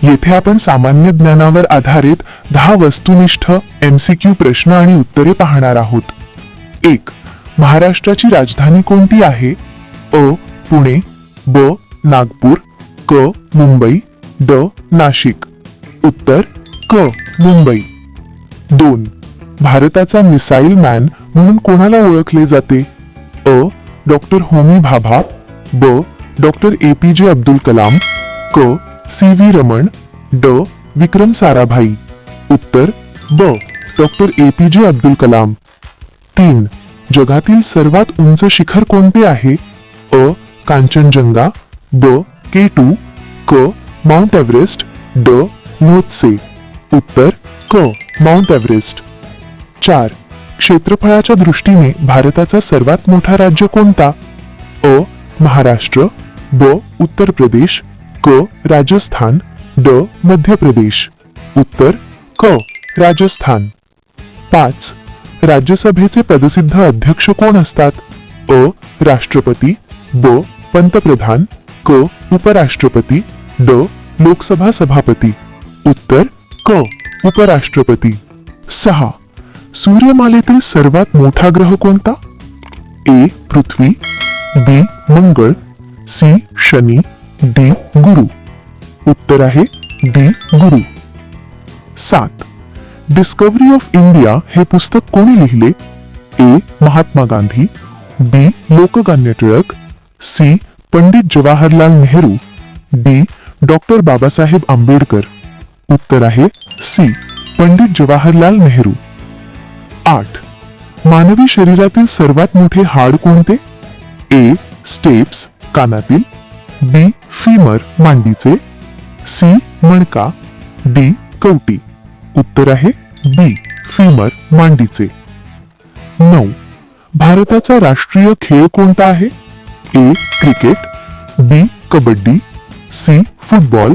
येथे आपण सामान्य ज्ञानावर आधारित 10 वस्तुनिष्ठ MCQ प्रश्न आणि उत्तरे पाहणार आहोत. 1. महाराष्ट्राची राजधानी कोणती आहे? अ. पुणे, ब. नागपूर, क. मुंबई, ड. नाशिक. उत्तर क. मुंबई. 2. भारताचा मिसाईल मॅन म्हणून कोणाला ओळखले जाते? अ. डॉक्टर होमी भाभा, ब. डॉक्टर APJ अब्दुल कलाम, क. CV रमण, ड. विक्रम साराभाई. उत्तर ब. Doctor APJ Abdul Kalam. 3. जगातील सर्वात उंच शिखर कोणते आहे? अ. कांचनजंगा, ब. K2, क. माउंट एव्हरेस्ट, ड. लोत्से. उत्तर क. Mount Everest. 4. क्षेत्रफळाच्या दृष्टीने भारताचा सर्वात मोठा राज्य कोणता? अ. महाराष्ट्र, ब. उत्तर प्रदेश, क. राजस्थान, ड. मध्य प्रदेश. उत्तर क. राजस्थान. 5. राज्यसभेचे पदसिद्ध अध्यक्ष कोण असतात? अ. राष्ट्रपती, ब. पंतप्रधान, क. उपराष्ट्रपती, ड. लोकसभा सभापती. उत्तर क. उपराष्ट्रपती. 6. सूर्यमालेतील सर्वात मोठा ग्रह कोणता? ए. पृथ्वी, बी. मंगळ, सी. शनी, डी. गुरु. उत्तर आहे D. Guru. 7. Discovery of India हे पुस्तक कोणी लिहिले? A. Mahatma Gandhi, B. Lokmanya Tilak, C. Pandit Jawaharlal Nehru, D. Doctor Babasaheb Ambedkar. उत्तर आहे सी. पंडित जवाहरलाल नेहरू. 8. मानवी शरीरातील सर्वात मोठे हाड कोणते? ए. स्टेप्स कानातील, बी. फीमर मांडीचे, सी. मणका, डी. कवटी. उत्तर आहे बी. फीमर मांडीचे. 9. भारताचा राष्ट्रीय खेळ कोणता आहे? A. Cricket, B. Kabaddi, C. Football,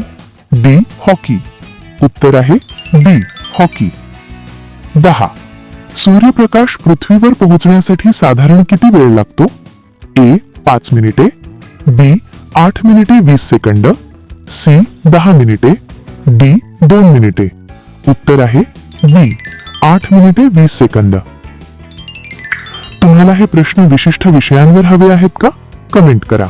D. Hockey. उत्तर आहे डी. हॉकी. 10. सूर्यप्रकाश पृथ्वीवर पोहोचण्यासाठी साधारण किती वेळ लागतो? ए. 5 मिनिटे, बी. 8 मिनिटे 20 सेकंद, सी. 10 मिनिटे, डी. 2 मिनिटे. उत्तर आहे बी. 8 मिनिटे 20 सेकंद. तुम्हाला हे प्रश्न विशिष्ट विषयांवर हवे आहेत का? कमेंट करा.